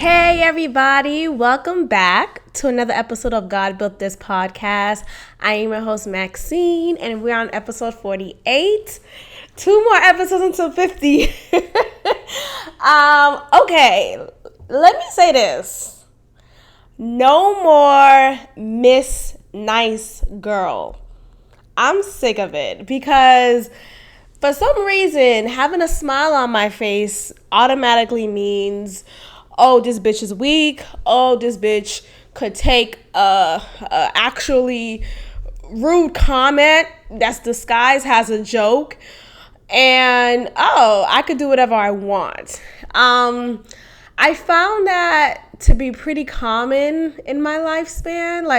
Hey everybody, welcome back to another episode of God Built This Podcast. I am your host Maxine and we're on episode 48. 2 more episodes until 50. Okay, let me say this. No more Miss Nice Girl. I'm sick of it because for some reason having a smile on my face automatically means, oh, this bitch is weak. Oh, this bitch could take a actually rude comment that's disguised as a joke. And, oh, I could do whatever I want. I found that to be pretty common in my lifespan.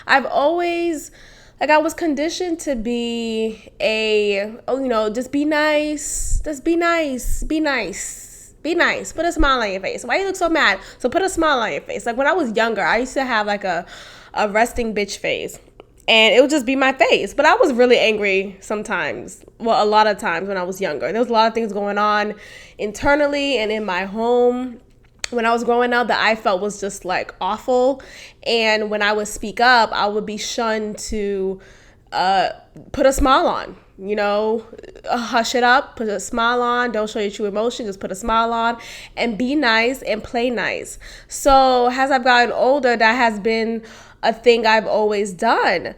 I was conditioned to be just be nice. Just be nice. Be nice. Be nice. Put a smile on your face. Why you look so mad? So put a smile on your face. Like when I was younger, I used to have like a resting bitch face. And it would just be my face. But I was really angry sometimes. Well, a lot of times when I was younger. There was a lot of things going on internally and in my home when I was growing up that I felt was just like awful. And when I would speak up, I would be shunned to put a smile on. Hush it up, put a smile on, don't show your true emotion, just put a smile on and be nice and play nice. So as I've gotten older, that has been a thing I've always done.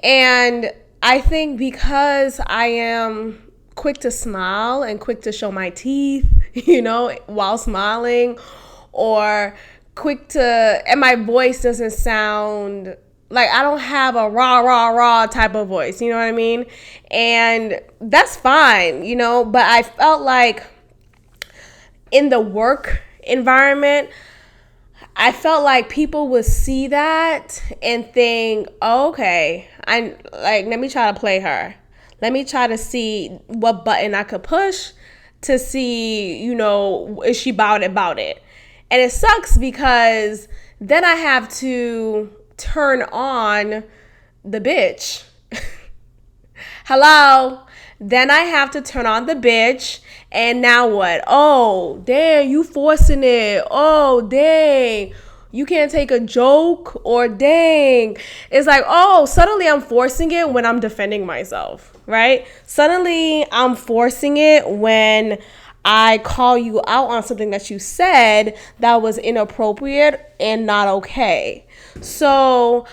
And I think because I am quick to smile and quick to show my teeth, while smiling, or and my voice doesn't sound like I don't have a rah type of voice, you know what I mean? And that's fine, but I felt like in the work environment, I felt like people would see that and think, oh, okay, let me try to play her. Let me try to see what button I could push to see, is she about it? And it sucks because then I have to turn on the bitch. Hello? Then I have to turn on the bitch. And now what? Oh, dang, you forcing it. Oh, dang, you can't take a joke. Or dang. It's like, oh, suddenly I'm forcing it when I'm defending myself, right? Suddenly I'm forcing it when I call you out on something that you said that was inappropriate and not okay. So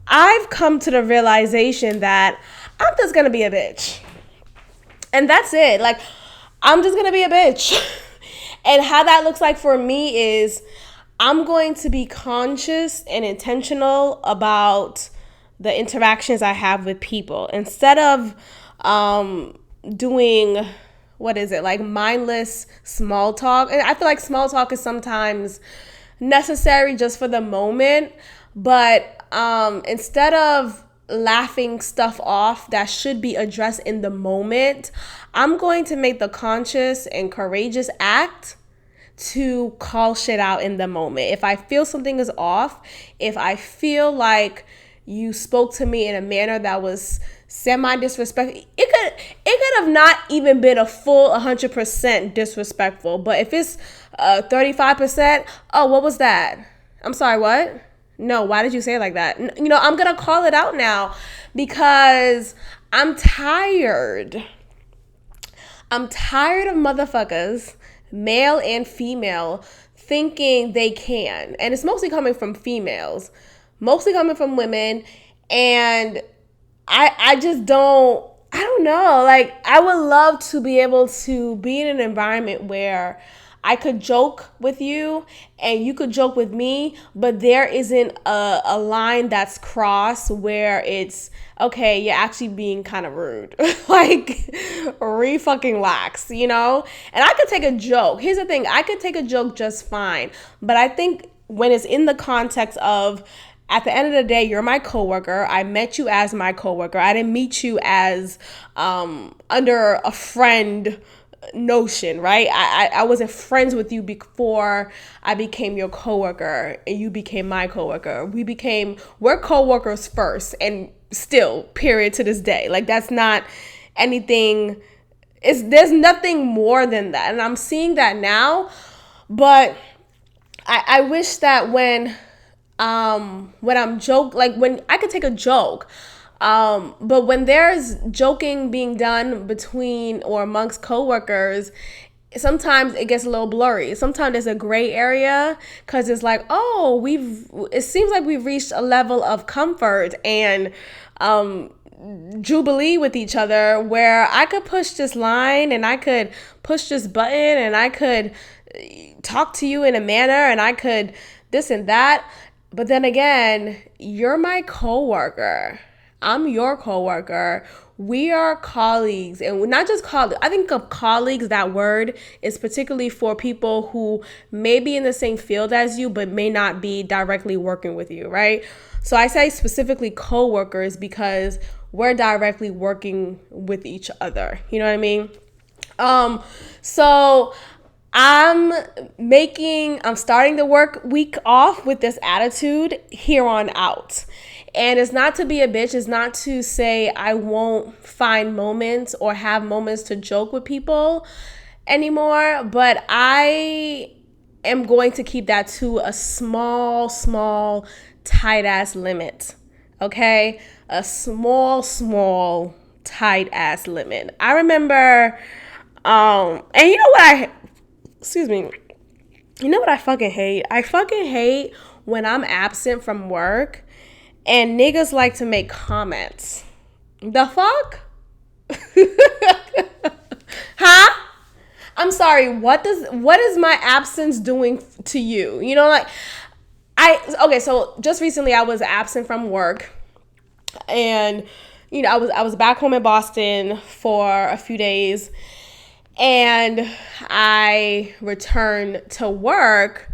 I've come to the realization that I'm just going to be a bitch. And that's it. Like, I'm just going to be a bitch. And how that looks like for me is I'm going to be conscious and intentional about the interactions I have with people. Instead of doing, like mindless small talk. And I feel like small talk is sometimes necessary just for the moment. But instead of laughing stuff off that should be addressed in the moment, I'm going to make the conscious and courageous act to call shit out in the moment. If I feel something is off, if I feel like you spoke to me in a manner that was semi-disrespectful, it could have not even been a full 100% disrespectful, but if it's 35%, oh, what was that? I'm sorry, what? No, why did you say it like that? I'm going to call it out now because I'm tired. I'm tired of motherfuckers, male and female, thinking they can. And it's mostly coming from females, mostly coming from women. And I just I don't know. Like, I would love to be able to be in an environment where I could joke with you and you could joke with me, but there isn't a line that's crossed where it's, okay, you're actually being kind of rude. Like, fucking lax, And I could take a joke. Here's the thing. I could take a joke just fine. But I think when it's in the context of, at the end of the day, you're my coworker. I met you as my coworker. I didn't meet you as under a friend notion, right? I wasn't friends with you before I became your coworker and you became my coworker. We're coworkers first and still, period, to this day. Like, that's not anything, there's nothing more than that. And I'm seeing that now, but I wish that when I'm when I could take a joke, but when there's joking being done between or amongst coworkers, sometimes it gets a little blurry. Sometimes there's a gray area because it's like, oh, it seems like we've reached a level of comfort and jubilee with each other where I could push this line and I could push this button and I could talk to you in a manner and I could this and that. But then again, you're my coworker. I'm your coworker. We are colleagues, and we're not just colleagues. I think of colleagues, that word is particularly for people who may be in the same field as you, but may not be directly working with you, right? So I say specifically coworkers because we're directly working with each other. You know what I mean? So I'm starting the work week off with this attitude here on out. And it's not to be a bitch. It's not to say I won't find moments or have moments to joke with people anymore. But I am going to keep that to a small, tight ass limit. Okay? A small, tight ass limit. I remember, and you know what excuse me. You know what I fucking hate? I fucking hate when I'm absent from work and niggas like to make comments. The fuck? Huh? I'm sorry, what is my absence doing to you? You know, like, okay, so just recently I was absent from work and, you know, I was back home in Boston for a few days and I returned to work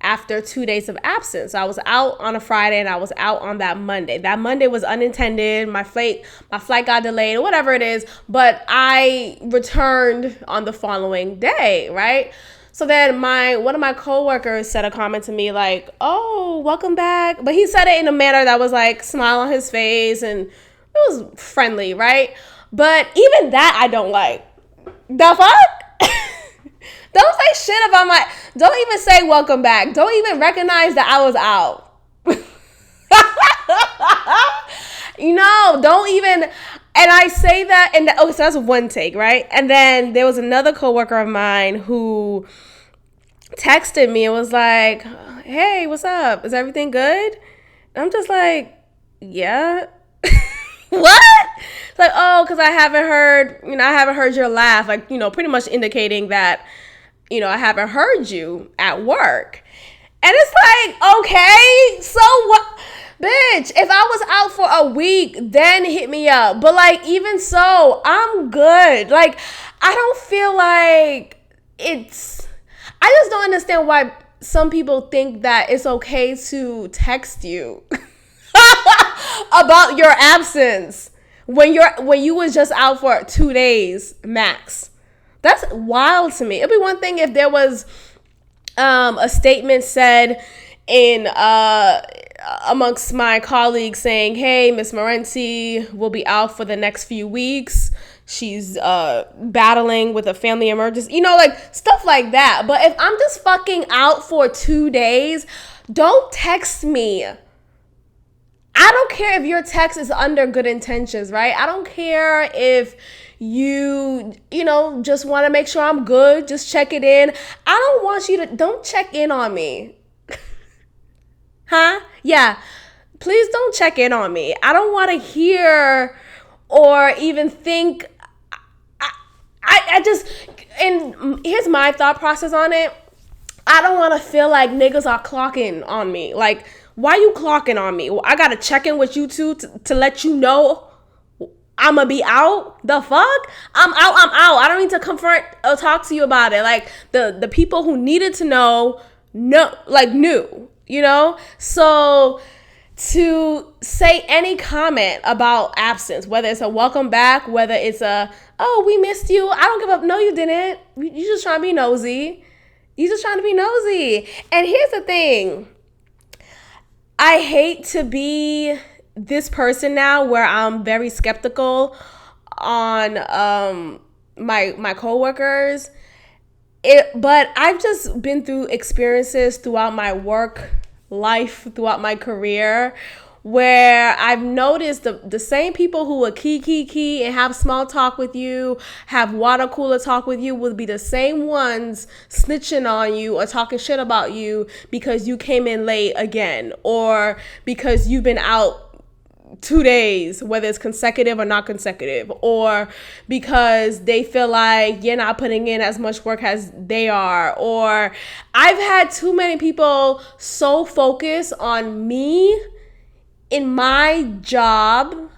after 2 days of absence. So I was out on a Friday and I was out on that Monday. That Monday was unintended. My flight got delayed or whatever it is, but I returned on the following day, right? So then one of my coworkers said a comment to me like, "Oh, welcome back." But he said it in a manner that was like smile on his face and it was friendly, right? But even that I don't like. The fuck? Don't say shit about don't even say welcome back. Don't even recognize that I was out. You know, don't even, and I say that, so that's one take, right? And then there was another coworker of mine who texted me and was like, "Hey, what's up? Is everything good?" And I'm just like, "Yeah." What? It's like, "Oh, because I haven't heard your laugh," like, you know, pretty much indicating that, you know, I haven't heard you at work. And it's like, okay, so what? Bitch, if I was out for a week, then hit me up. But like, even so, I'm good. Like, I don't feel like I just don't understand why some people think that it's okay to text you about your absence when you was just out for 2 days max. That's wild to me. It'd be one thing if there was a statement said in amongst my colleagues saying, "Hey, Miss Morenci will be out for the next few weeks. She's battling with a family emergency," you know, like stuff like that. But if I'm just fucking out for 2 days, don't text me. I don't care if your text is under good intentions, right? I don't care if you know, just want to make sure I'm good, just check it in. I don't want you to, don't check in on me. Huh? Yeah. Please don't check in on me. I don't want to hear or even think. I just, and here's my thought process on it. I don't want to feel like niggas are clocking on me. Like, why you clocking on me? I got to check in with you two to let you know I'm going to be out. The fuck? I'm out. I don't need to confront or talk to you about it. Like, the people who needed to know, knew, you know? So to say any comment about absence, whether it's a welcome back, whether it's a, "Oh, we missed you," I don't give up. No, you didn't. You just trying to be nosy. And here's the thing. I hate to be this person now where I'm very skeptical on my coworkers. But I've just been through experiences throughout my work life, throughout my career, where I've noticed the same people who would key and have small talk with you, have water cooler talk with you, will be the same ones snitching on you or talking shit about you because you came in late again, or because you've been out 2 days, whether it's consecutive or not consecutive, or because they feel like you're not putting in as much work as they are. Or I've had too many people so focused on me in my job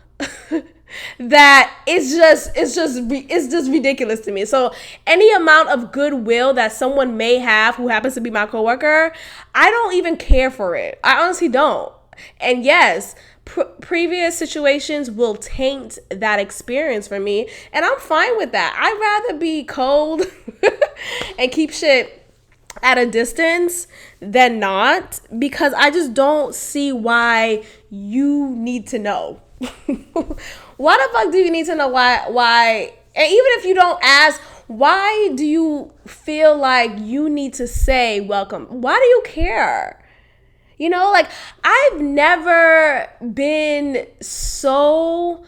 that it's just ridiculous to me. So any amount of goodwill that someone may have who happens to be my coworker, I don't even care for it. I honestly don't. And yes, previous situations will taint that experience for me, and I'm fine with that. I'd rather be cold and keep shit at a distance than not, because I just don't see why you need to know. Why the fuck do you need to know why? And even if you don't ask, why do you feel like you need to say welcome? Why do you care? You know, like, I've never been so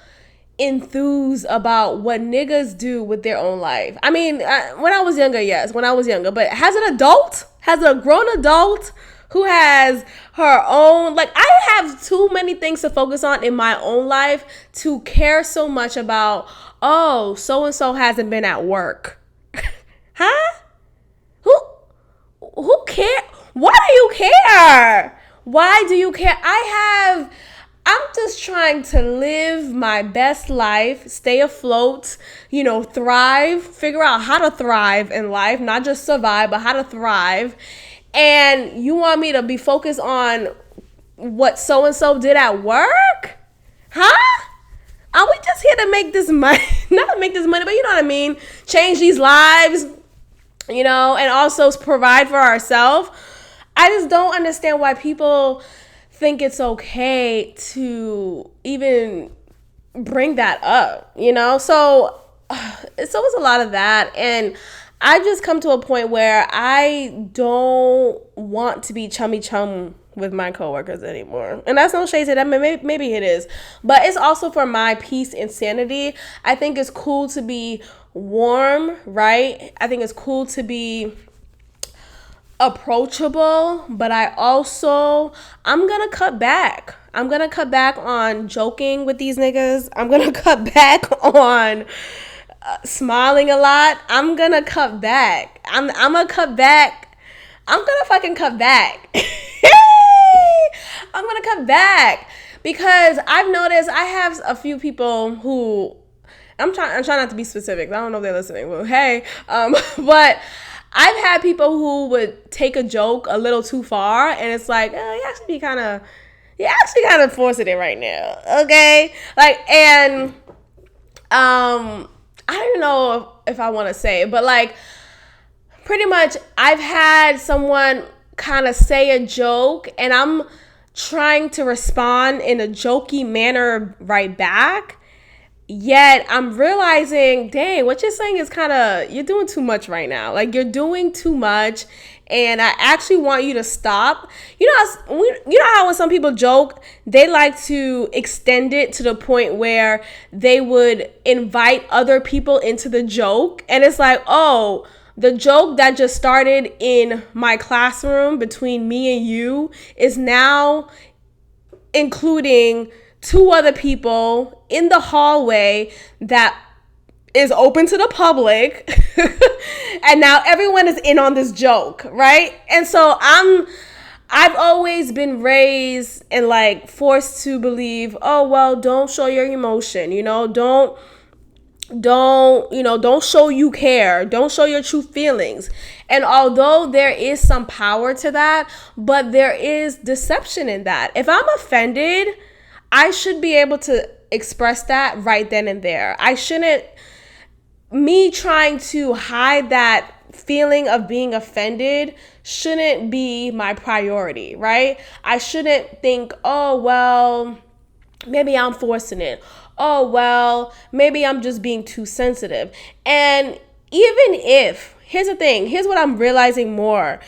enthused about what niggas do with their own life. I mean, when I was younger, yes, when I was younger. But has a grown adult who has her own, like, I have too many things to focus on in my own life to care so much about, oh, so-and-so hasn't been at work. Huh? Who cares? Why do you care? Why do you care? I'm just trying to live my best life, stay afloat, thrive, figure out how to thrive in life, not just survive, but how to thrive. And you want me to be focused on what so-and-so did at work? Huh? Are we just here to make this money? Not to make this money, but you know what I mean? Change these lives, and also provide for ourselves. I just don't understand why people think it's okay to even bring that up, So it's always a lot of that. And I've just come to a point where I don't want to be chummy chum with my coworkers anymore. And that's no shade to them. Maybe it is. But it's also for my peace and sanity. I think it's cool to be warm, right? I think it's cool to be approachable, but I'm gonna cut back. I'm gonna cut back on joking with these niggas. I'm gonna cut back on smiling a lot. I'm gonna cut back. I'm gonna cut back. I'm gonna fucking cut back. I'm gonna cut back because I've noticed I have a few people who I'm trying not to be specific. I don't know if they're listening. Well, hey, but I've had people who would take a joke a little too far, and it's like, you actually kind of forcing it right now, okay? Like, and I don't know if I want to say it, but like, pretty much, I've had someone kind of say a joke, and I'm trying to respond in a jokey manner right back. Yet I'm realizing, dang, what you're saying is you're doing too much right now. Like, you're doing too much, and I actually want you to stop. You know how when some people joke, they like to extend it to the point where they would invite other people into the joke. And it's like, oh, the joke that just started in my classroom between me and you is now including two other people in the hallway that is open to the public. And now everyone is in on this joke, right? And so I've always been raised and like forced to believe, oh, well, don't show your emotion, don't show you care, don't show your true feelings. And although there is some power to that, but there is deception in that. If I'm offended, I should be able to express that right then and there. Me trying to hide that feeling of being offended shouldn't be my priority, right? I shouldn't think, oh, well, maybe I'm forcing it. Oh, well, maybe I'm just being too sensitive. And even if, here's the thing, here's what I'm realizing more.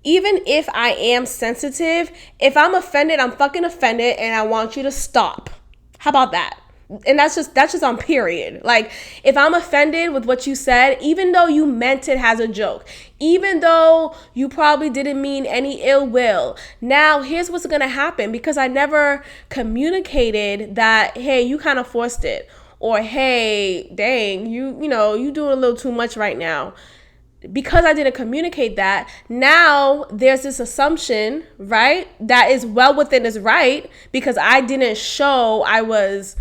Even if I am sensitive, if I'm offended, I'm fucking offended, and I want you to stop. How about that? And that's just on period. Like, if I'm offended with what you said, even though you meant it as a joke, even though you probably didn't mean any ill will, now here's what's gonna happen, because I never communicated that, hey, you kind of forced it, or hey, dang, you doing a little too much right now. Because I didn't communicate that, now there's this assumption, right, that is well within his right, because I didn't show I was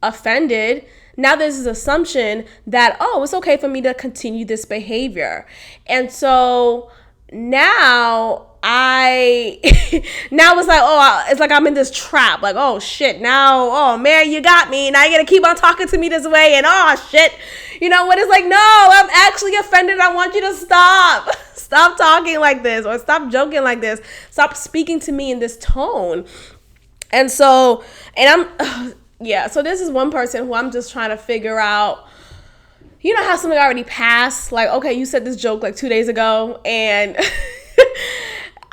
offended. Now there's this assumption that, oh, it's okay for me to continue this behavior. And so now now it's like, oh, it's like I'm in this trap. Like, oh shit, now, oh man, you got me. Now you're gonna keep on talking to me this way, and oh shit, you know what? It's like, no, I'm actually offended. I want you to stop. Stop talking like this, or stop joking like this. Stop speaking to me in this tone. And so, yeah, so this is one person who I'm just trying to figure out. You know how something already passed? Like, okay, you said this joke like 2 days ago, and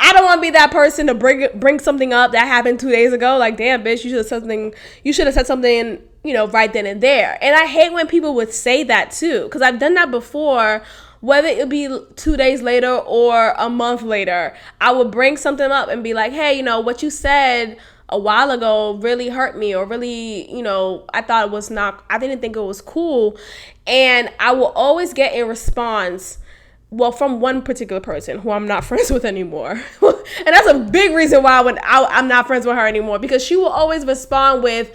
I don't want to be that person to bring something up that happened 2 days ago. Like, damn, bitch, you should have said something, right then and there. And I hate when people would say that too, because I've done that before. Whether it be 2 days later or a month later, I would bring something up and be like, hey, what you said a while ago really hurt me, or really, I didn't think it was cool. And I will always get a response, well, from one particular person who I'm not friends with anymore. And that's a big reason why I'm not friends with her anymore, because she will always respond with,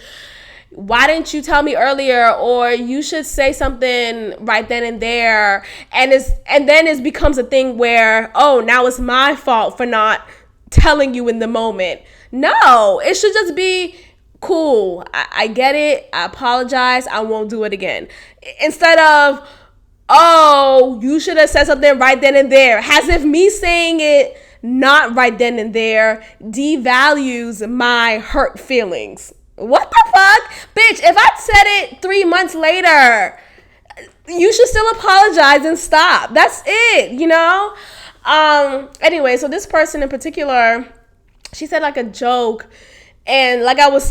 why didn't you tell me earlier? Or you should say something right then and there. And then it becomes a thing where, oh, now it's my fault for not telling you in the moment. No, it should just be cool. I get it. I apologize. I won't do it again. Instead of, oh, you should have said something right then and there. As if me saying it not right then and there devalues my hurt feelings. What the fuck? Bitch, if I said it 3 months later, you should still apologize and stop. That's it, Anyway, so this person in particular, she said like a joke, and like I was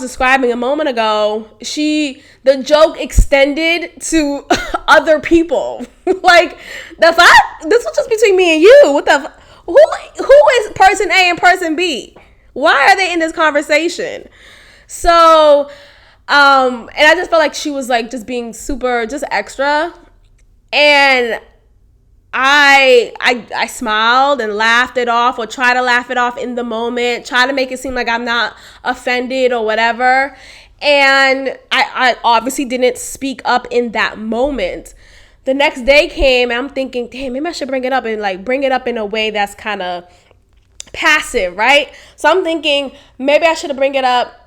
describing a moment ago, the joke extended to other people. Like, the fuck? This was just between me and you. What the who is person A and person B? Why are they in this conversation? So, and I just felt like she was like just being super, just extra. And I smiled and laughed it off, or try to laugh it off in the moment, try to make it seem like I'm not offended or whatever. And I obviously didn't speak up in that moment. The next day came, and I'm thinking, damn, maybe I should bring it up, and like bring it up in a way that's kind of passive, right? So I'm thinking maybe I should bring it up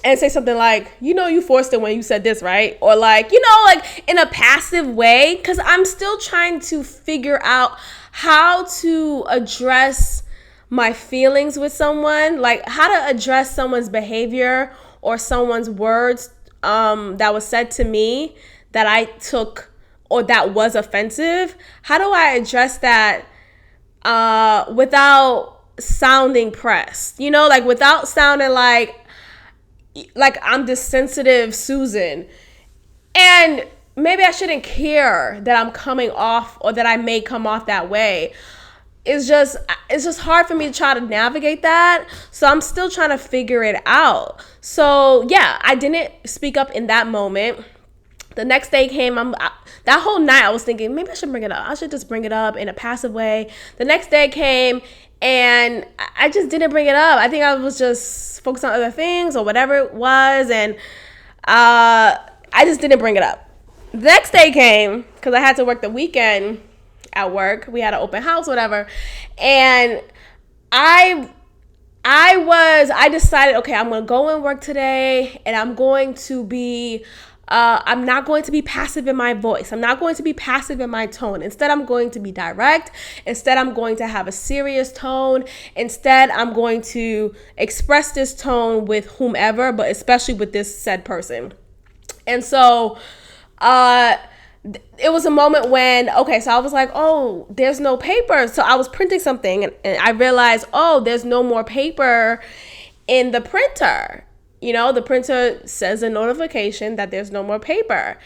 and say something like, you forced it when you said this, right? Or like, like in a passive way, because I'm still trying to figure out how to address my feelings with someone, like how to address someone's behavior or someone's words that was said to me that I took or that was offensive. How do I address that without sounding pressed, like without sounding like I'm this sensitive Susan? And maybe I shouldn't care that I'm coming off, or that I may come off that way. It's just hard for me to try to navigate that. So I'm still trying to figure it out. So yeah, I didn't speak up in that moment. The next day came, that whole night I was thinking, maybe I should bring it up. I should just bring it up in a passive way. The next day came, and I just didn't bring it up. I think I was just focused on other things or whatever it was, and I just didn't bring it up. The next day came, because I had to work the weekend at work. We had an open house, whatever, and I decided, okay, I'm going to go and work today, and I'm going to be I'm not going to be passive in my voice. I'm not going to be passive in my tone. Instead, I'm going to be direct. Instead, I'm going to have a serious tone. Instead, I'm going to express this tone with whomever, but especially with this said person. And so it was a moment when, okay, so I was like, oh, there's no paper. So I was printing something and I realized, oh, there's no more paper in the printer. You know, the printer sends a notification that there's no more paper.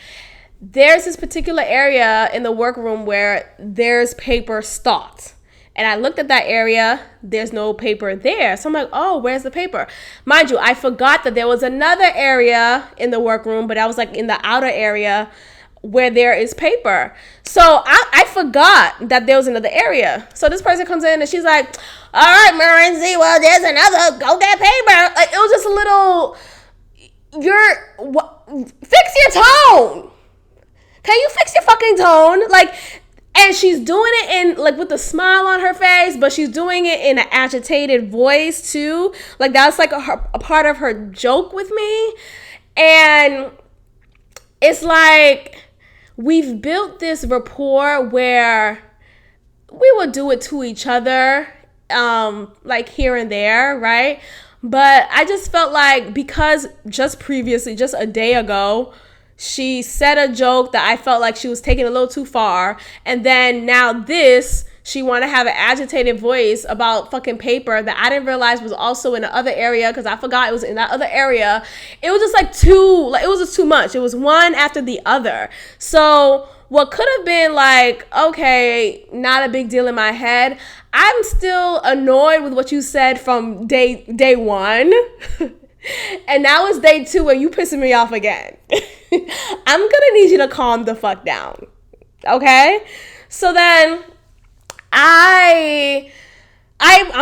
There's this particular area in the workroom where there's paper stocked. And I looked at that area, there's no paper there. So I'm like, oh, where's the paper? Mind you, I forgot that there was another area in the workroom, but I was like in the outer area where there is paper. So I forgot that there was another area. So this person comes in and she's like, all right, Marenzi, well, there's another, go get paper. Like, it was just a little, fix your tone. Can you fix your fucking tone? Like, and she's doing it in, like, with a smile on her face, but she's doing it in an agitated voice too. Like, that's like a part of her joke with me. And it's like, we've built this rapport where we will do it to each other, like here and there, right? But I just felt like, because just previously, just a day ago, she said a joke that I felt like she was taking a little too far. And then now she want to have an agitated voice about fucking paper that I didn't realize was also in the other area, because I forgot it was in that other area. It was just like it was just too much. It was one after the other. So what could have been like, okay, not a big deal in my head, I'm still annoyed with what you said from day one. And now it's day 2 where you pissing me off again. I'm gonna need you to calm the fuck down. Okay? So then I'm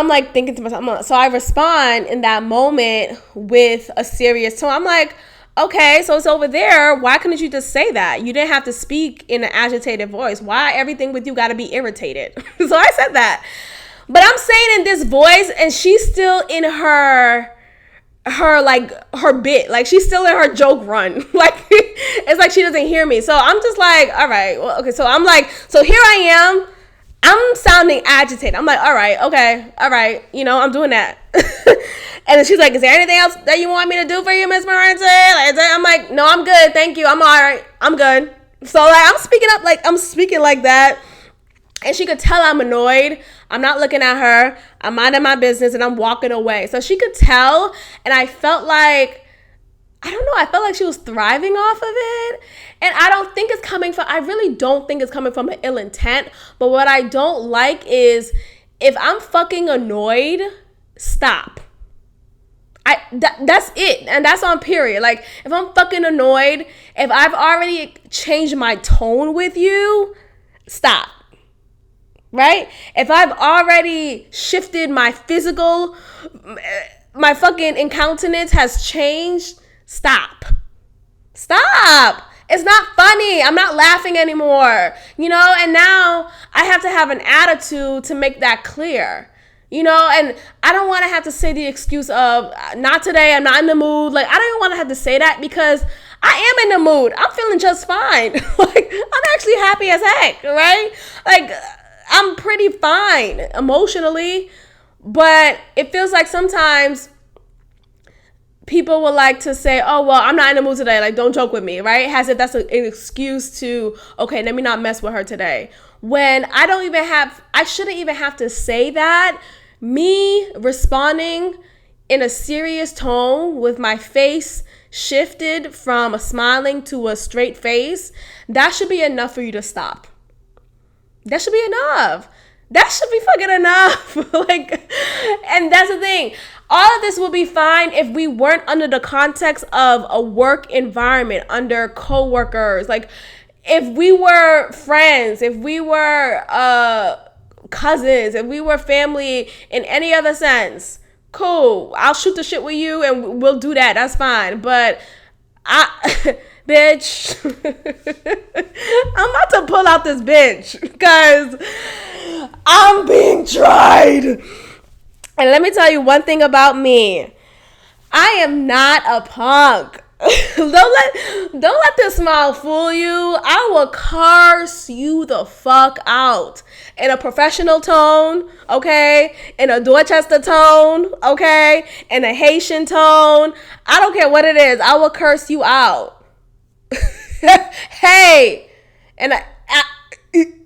like thinking to myself, so I respond in that moment with a serious tone. I'm like, okay, so it's over there. Why couldn't you just say that? You didn't have to speak in an agitated voice. Why everything with you got to be irritated? So I said that. But I'm saying in this voice, and she's still in her bit, like she's still in her joke run. Like, it's like she doesn't hear me. So I'm just like, all right, well, okay. So I'm like, so here I am. I'm sounding agitated. I'm like, all right, okay, all right, I'm doing that. And then she's like, is there anything else that you want me to do for you, Miss Morenzi? I'm like, no, I'm good, thank you, I'm all right, I'm good. So like, I'm speaking like that. And she could tell I'm annoyed. I'm not looking at her. I'm minding my business and I'm walking away. So she could tell. And I felt like, I don't know, I felt like she was thriving off of it. And I really don't think it's coming from an ill intent. But what I don't like is, if I'm fucking annoyed, stop. That's it. And that's on period. Like, if I'm fucking annoyed, if I've already changed my tone with you, stop. Right? If I've already shifted my fucking countenance has changed, stop. It's not funny. I'm not laughing anymore. And now I have to have an attitude to make that clear. And I don't want to have to say the excuse of, not today, I'm not in the mood. Like, I don't even want to have to say that, because I am in the mood. I'm feeling just fine. Like, I'm actually happy as heck, right? Like, I'm pretty fine emotionally, but it feels like sometimes people would like to say, oh, well, I'm not in the mood today. Like, don't joke with me, right? As if that's an excuse to, okay, let me not mess with her today. When I shouldn't even have to say that. Me responding in a serious tone with my face shifted from a smiling to a straight face, that should be enough for you to stop. That should be enough. That should be fucking enough. Like, and that's the thing. All of this would be fine if we weren't under the context of a work environment, under coworkers. Like, if we were friends, if we were cousins, if we were family in any other sense, cool. I'll shoot the shit with you and we'll do that. That's fine. But bitch, I'm about to pull out this bitch because I'm being tried. And let me tell you one thing about me. I am not a punk. Don't let this smile fool you. I will curse you the fuck out in a professional tone, okay? In a Dorchester tone, okay? In a Haitian tone. I don't care what it is. I will curse you out. Hey, And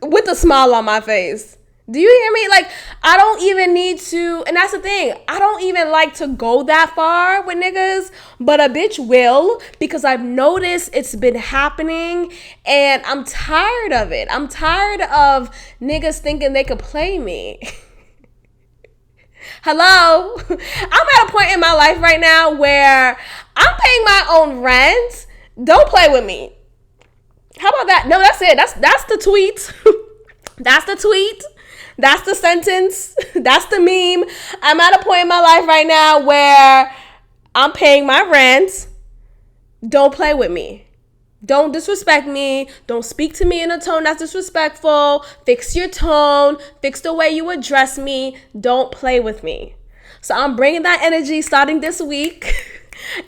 with a smile on my face. Do you hear me? Like, I don't even need to, and that's the thing, I don't even like to go that far with niggas, but a bitch will, because I've noticed it's been happening, and I'm tired of it. I'm tired of niggas thinking they could play me. Hello? I'm at a point in my life right now where I'm paying my own rent. Don't play with me. How about that? No, that's it. That's the tweet. That's the tweet. That's the sentence. That's the meme. I'm at a point in my life right now where I'm paying my rent. Don't play with me. Don't disrespect me. Don't speak to me in a tone that's disrespectful. Fix your tone. Fix the way you address me. Don't play with me. So I'm bringing that energy starting this week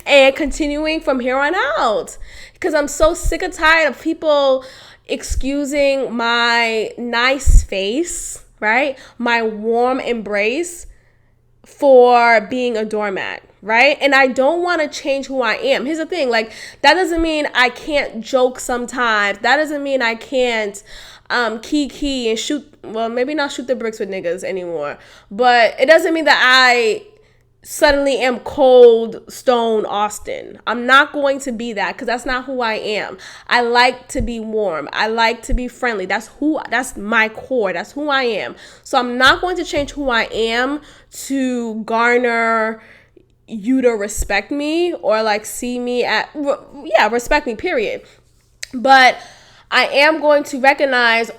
and continuing from here on out, because I'm so sick and tired of people excusing my nice face, right? My warm embrace for being a doormat, right? And I don't want to change who I am. Here's the thing, like, that doesn't mean I can't joke sometimes. That doesn't mean I can't kiki and shoot, well, maybe not shoot the bricks with niggas anymore, but it doesn't mean that I suddenly am cold stone Austin. I'm not going to be that, because that's not who I am. I like to be warm. I like to be friendly. That's my core. That's who I am. So I'm not going to change who I am to garner you to respect me, or like see me respect me, period. But I am going to recognize,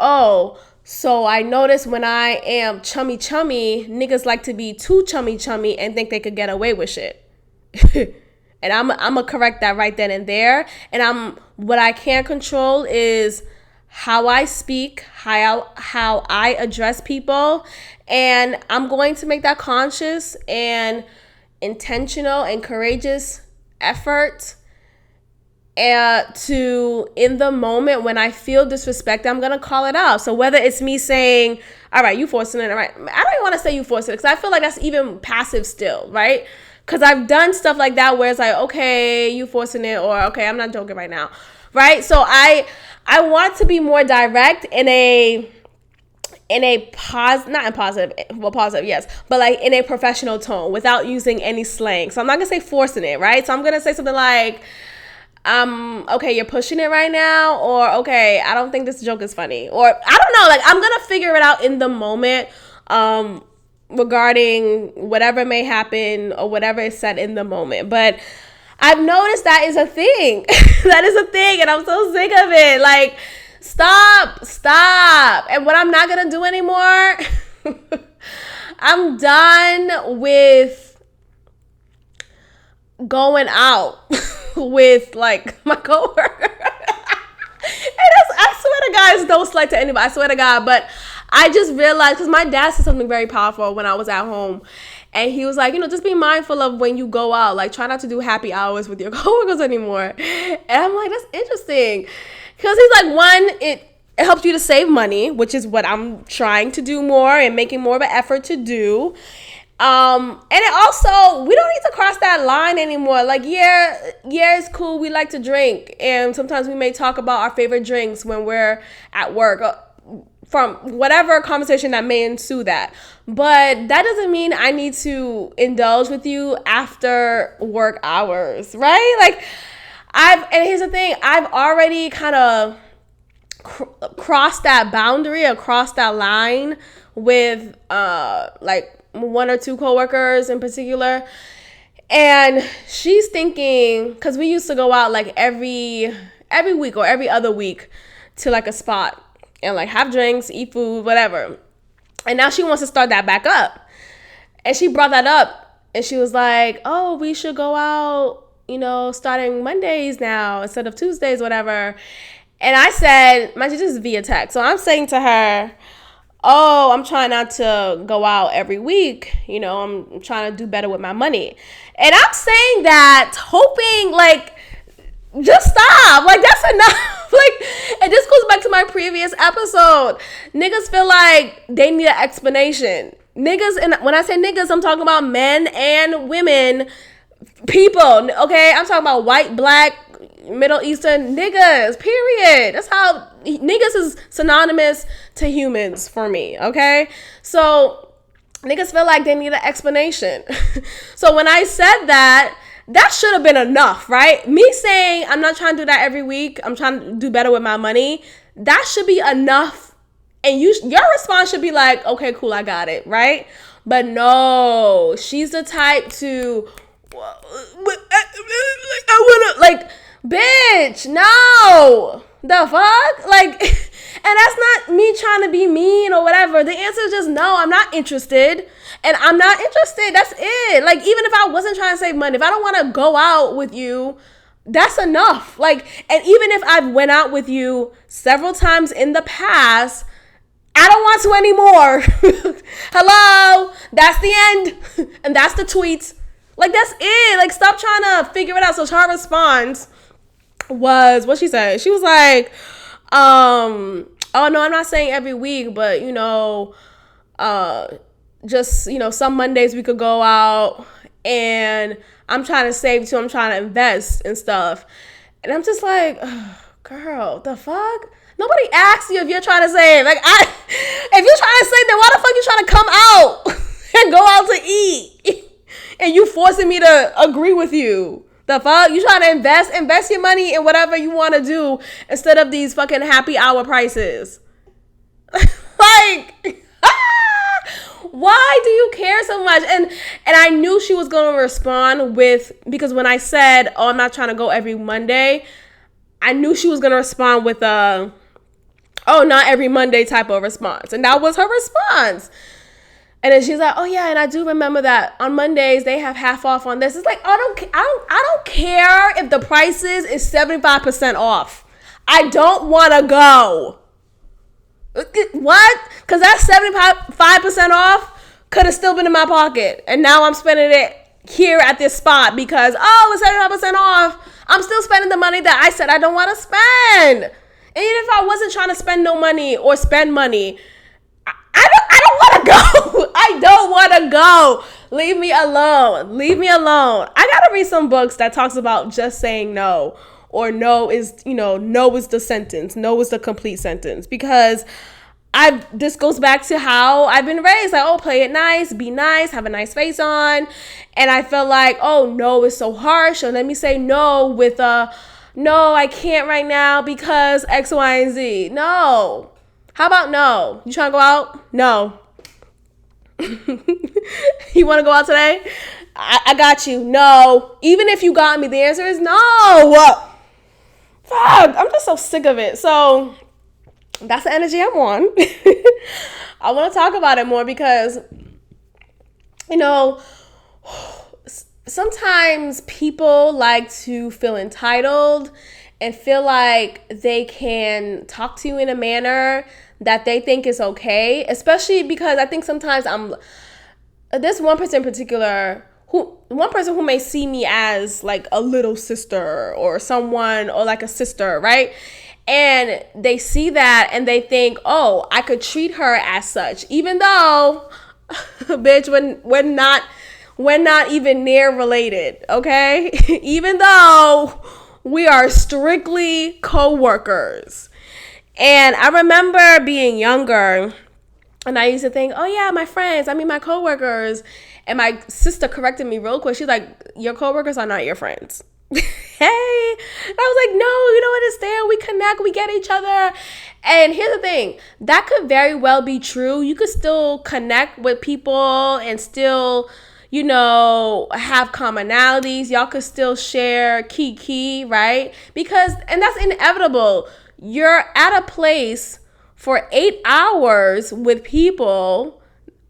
so I notice when I am chummy, niggas like to be too chummy and think they could get away with shit. And I'm going to correct that right then and there. And what I can't control is how I speak, how I address people. And I'm going to make that conscious and intentional and courageous effort to, in the moment when I feel disrespect, I'm gonna call it out. So whether it's me saying, all right, you forcing it, all right, I don't even want to say you forcing it, because I feel like that's even passive still, right? Because I've done stuff like that where it's like, okay, you forcing it, or okay, I'm not joking right now, right? So I want to be more direct in a positive, yes, but like in a professional tone without using any slang. So I'm not gonna say forcing it, right? So I'm gonna say something like, okay, you're pushing it right now, or okay, I don't think this joke is funny, or I don't know, like, I'm gonna figure it out in the moment, regarding whatever may happen or whatever is said in the moment. But I've noticed that is a thing. That is a thing, and I'm so sick of it. Like, stop. And what I'm not gonna do anymore, I'm done with going out with like my coworker. And I swear to God, it's no slight to anybody, I swear to God, but I just realized, because my dad said something very powerful when I was at home, and he was like, just be mindful of when you go out, like, try not to do happy hours with your coworkers anymore. And I'm like, that's interesting, because he's like, one, it helps you to save money, which is what I'm trying to do more and making more of an effort to do. And it also, we don't need to cross that line anymore. Like, yeah, it's cool. We like to drink, and sometimes we may talk about our favorite drinks when we're at work, from whatever conversation that may ensue that. But that doesn't mean I need to indulge with you after work hours, right? Like, and here's the thing, I've already kind of crossed that boundary, or crossed that line with, like, one or two coworkers in particular. And she's thinking, because we used to go out like every week or every other week to like a spot and like have drinks, eat food, whatever. And now she wants to start that back up. And she brought that up, and she was like, oh, we should go out, starting Mondays now instead of Tuesdays, whatever. And I said, mind you, this is via text. So I'm saying to her, oh, I'm trying not to go out every week. I'm trying to do better with my money. And I'm saying that hoping, like, just stop. Like, that's enough. Like, and this goes back to my previous episode. Niggas feel like they need an explanation. Niggas, and when I say niggas, I'm talking about men and women, people, okay? I'm talking about white, black, Middle Eastern niggas, period. That's how niggas is synonymous to humans for me, okay? So niggas feel like they need an explanation. So when I said that should have been enough, right? Me saying I'm not trying to do that every week, I'm trying to do better with my money, that should be enough. And your response should be like, okay, cool, I got it, right? But no, she's the type to, I wanna, like, bitch, no, the fuck? Like, and that's not me trying to be mean or whatever. The answer is just no, I'm not interested. And I'm not interested. That's it. Like, even if I wasn't trying to save money, if I don't want to go out with you, that's enough. Like, and even if I've went out with you several times in the past, I don't want to anymore. Hello, that's the end. And that's the tweet. Like, that's it. Like, stop trying to figure it out. So her response was, what she said? She was like, oh no, I'm not saying every week, but just, some Mondays we could go out, and I'm trying to save too. I'm trying to invest and stuff. And I'm just like, oh, girl, the fuck? Nobody asked you if you're trying to save. Like, if you're trying to save, then why the fuck you trying to come out and go out to eat? And you forcing me to agree with you. The fuck? You trying to invest your money in whatever you want to do instead of these fucking happy hour prices. Like, why do you care so much? And I knew she was going to respond with, because when I said, oh, I'm not trying to go every Monday, I knew she was going to respond with oh, not every Monday type of response. And that was her response. And then she's like, oh yeah, and I do remember that on Mondays they have half off on this. It's like, I don't care if the prices is 75% off. I don't want to go. What? Because that 75% off could have still been in my pocket. And now I'm spending it here at this spot because, it's 75% off. I'm still spending the money that I said I don't want to spend. And even if I wasn't trying to spend no money or spend money, I don't want to go. I don't want to go. Leave me alone. Leave me alone. I got to read some books that talks about just saying no. Or no is the sentence. No is the complete sentence. Because this goes back to how I've been raised. Like, play it nice, be nice, have a nice face on. And I felt like, no is so harsh. So let me say no with no, I can't right now because X, Y, and Z. No. How about no? You trying to go out? No. You want to go out today? I got you. No. Even if you got me, the answer is no. Fuck, I'm just so sick of it. So that's the energy I'm on. I want to talk about it more because, sometimes people like to feel entitled and feel like they can talk to you in a manner that they think is okay, especially because I think sometimes there's one person in particular who may see me as like a little sister or someone, or like a sister, right? And they see that and they think, oh, I could treat her as such, even though, bitch, we're not even near related, okay? Even though we are strictly co-workers. And I remember being younger and I used to think, oh yeah, my friends, my co-workers. And my sister corrected me real quick. She's like, your co-workers are not your friends. Hey. And I was like, no, you don't understand. We connect, we get each other. And here's the thing, that could very well be true. You could still connect with people and still, have commonalities. Y'all could still share key, right? And that's inevitable. You're at a place for 8 hours with people.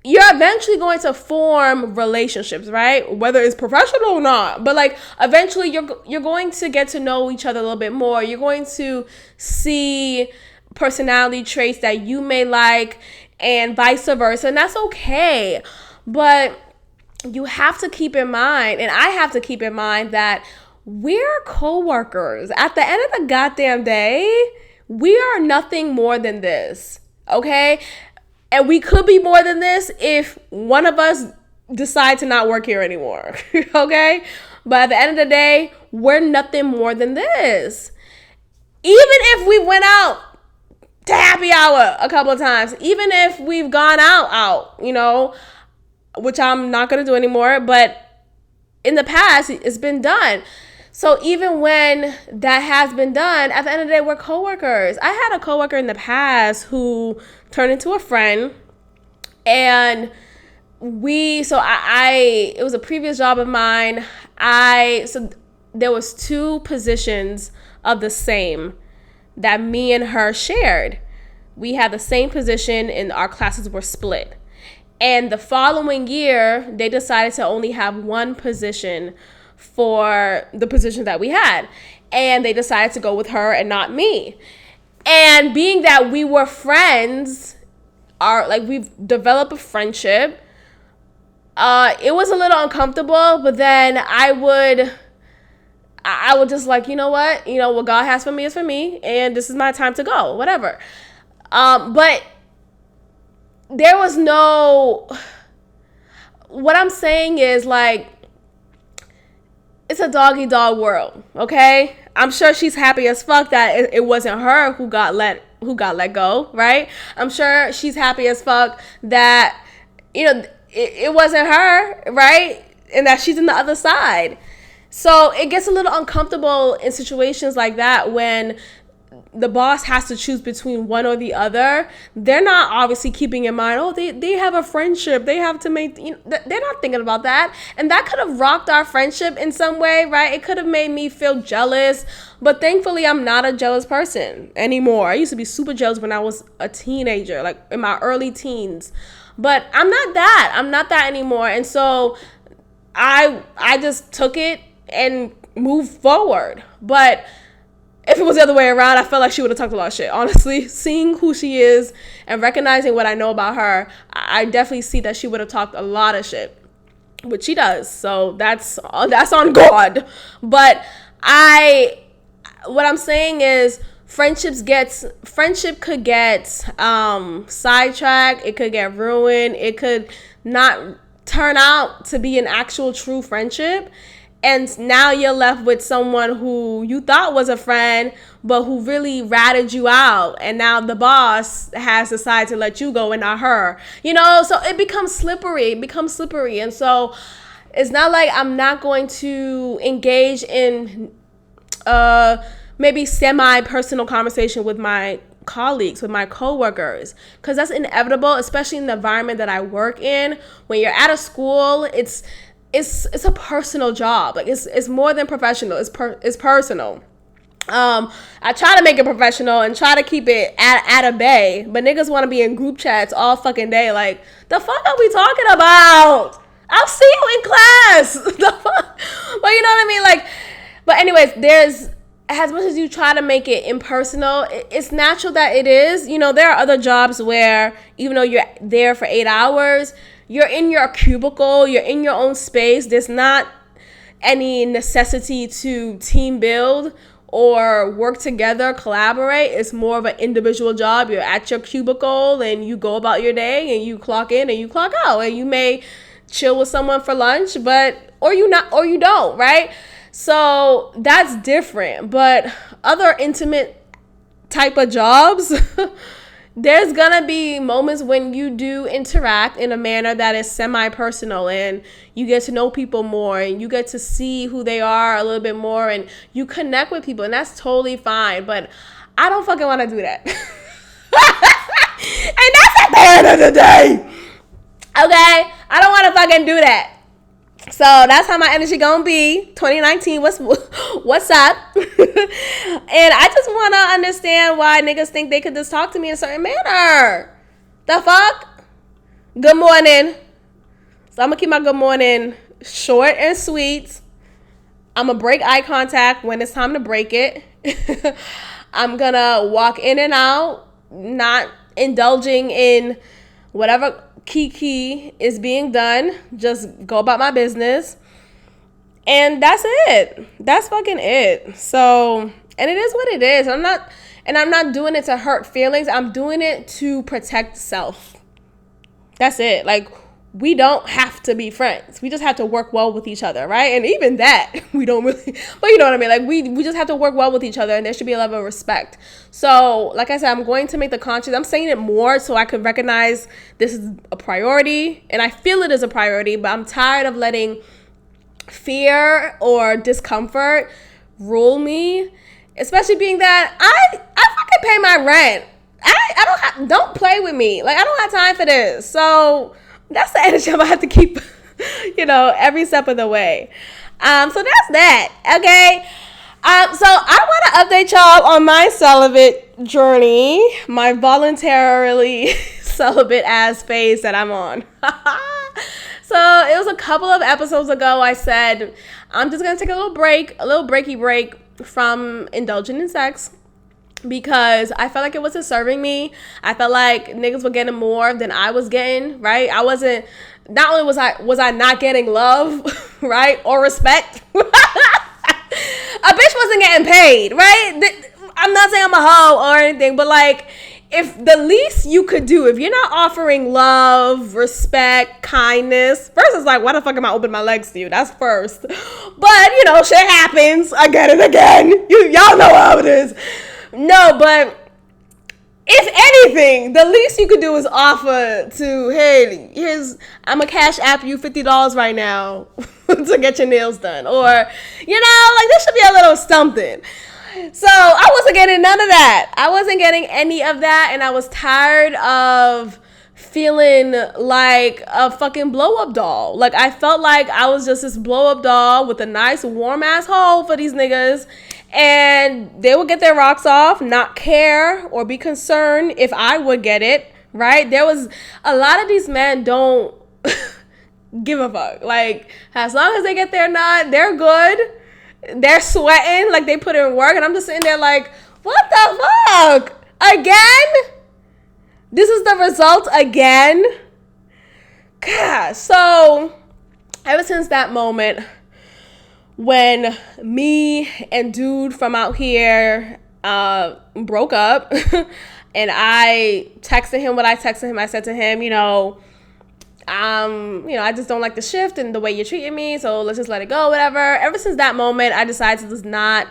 You're eventually going to form relationships, right? Whether it's professional or not. But like eventually you're going to get to know each other a little bit more. You're going to see personality traits that you may like and vice versa. And that's okay. But you have to keep in mind, and I have to keep in mind, that we're co-workers. At the end of the goddamn day, we are nothing more than this, okay? And we could be more than this if one of us decide to not work here anymore, okay? But at the end of the day, we're nothing more than this. Even if we went out to happy hour a couple of times, even if we've gone out, which I'm not going to do anymore, but in the past, it's been done. So even when that has been done, at the end of the day, we're coworkers. I had a coworker in the past who turned into a friend, and it was a previous job of mine. So there was 2 positions of the same that me and her shared. We had the same position and our classes were split. And the following year, they decided to only have 1 position for the position that we had. And they decided to go with her and not me. And being that we were friends, we've developed a friendship, it was a little uncomfortable, but then I would just like, you know what God has for me is for me, and this is my time to go, whatever. But there was what I'm saying is, like, it's a doggy dog world, okay? I'm sure she's happy as fuck that it wasn't her who got let go, right? I'm sure she's happy as fuck that, it wasn't her, right? And that she's in the other side. So it gets a little uncomfortable in situations like that when the boss has to choose between one or the other. They're not obviously keeping in mind, they have a friendship. They have to make, they're not thinking about that. And that could have rocked our friendship in some way, right? It could have made me feel jealous. But thankfully, I'm not a jealous person anymore. I used to be super jealous when I was a teenager, like in my early teens. But I'm not that anymore. And so I just took it and moved forward. But if it was the other way around, I felt like she would have talked a lot of shit. Honestly, seeing who she is and recognizing what I know about her, I definitely see that she would have talked a lot of shit, which she does. So that's on God. But what I'm saying is, friendship could get sidetracked. It could get ruined. It could not turn out to be an actual true friendship. And now you're left with someone who you thought was a friend, but who really ratted you out. And now the boss has decided to let you go and not her. So it becomes slippery. And so it's not like I'm not going to engage in maybe semi-personal conversation with my colleagues, with my coworkers, because that's inevitable, especially in the environment that I work in. When you're at a school, it's a personal job. Like it's more than professional. It's personal. I try to make it professional and try to keep it at a bay, but niggas want to be in group chats all fucking day. Like, the fuck are we talking about? I'll see you in class. The fuck? But you know what I mean? Like, but anyways, as much as you try to make it impersonal, it's natural that it is. There are other jobs where even though you're there for 8 hours, you're in your cubicle, you're in your own space. There's not any necessity to team build or work together, collaborate. It's more of an individual job. You're at your cubicle and you go about your day and you clock in and you clock out. And you may chill with someone for lunch, or you don't, right? So that's different. But other intimate type of jobs, there's gonna be moments when you do interact in a manner that is semi-personal, and you get to know people more and you get to see who they are a little bit more, and you connect with people, and that's totally fine. But I don't fucking want to do that. And that's at the end of the day. Okay? I don't want to fucking do that. So that's how my energy gonna be. 2019, what's up? And I just want to understand why niggas think they could just talk to me in a certain manner. The fuck? Good morning. So I'm gonna keep my good morning short and sweet. I'm gonna break eye contact when it's time to break it. I'm gonna walk in and out, not indulging in whatever kiki is being done. Just go about my business, and that's it. That's fucking it. So, and it is what it is. I'm not doing it to hurt feelings. I'm doing it to protect self. That's it. Like, we don't have to be friends. We just have to work well with each other, right? And even that, we don't really, but you know what I mean? Like, we just have to work well with each other, and there should be a level of respect. So, like I said, I'm going to make the conscious, I'm saying it more so I could recognize this is a priority, and I feel it is a priority, but I'm tired of letting fear or discomfort rule me, especially being that I fucking pay my rent. Don't play with me. Like, I don't have time for this. So that's the energy I'm gonna have to keep, every step of the way. So that's that. Okay. So I want to update y'all on my celibate journey, my voluntarily celibate ass phase that I'm on. So it was a couple of episodes ago. I said I'm just gonna take a little breaky break from indulging in sex, because I felt like it wasn't serving me. I felt like niggas were getting more than I was getting, right? Not only was I not getting love, right, or respect, a bitch wasn't getting paid, right? I'm not saying I'm a hoe or anything, but like, if the least you could do, if you're not offering love, respect, kindness, first it's like, why the fuck am I opening my legs to you? That's first. But, shit happens again and again. Y'all know how it is. No, but if anything, the least you could do is offer to, hey, I'm a cash app you $50 right now to get your nails done. Or, this should be a little something. So I wasn't getting none of that. I wasn't getting any of that. And I was tired of feeling like a fucking blow up doll. Like, I felt like I was just this blow up doll with a nice warm ass hole for these niggas. And they would get their rocks off, not care or be concerned if I would get it, right? There was a lot of these men don't give a fuck. Like, as long as they get their nut, they're good. They're sweating like they put in work. And I'm just sitting there like, what the fuck? Again? This is the result again? Gosh. So, ever since that moment, when me and dude from out here broke up, and I texted him what I texted him, I said to him, I just don't like the shift and the way you're treating me, so let's just let it go, whatever. Ever since that moment, I decided to just not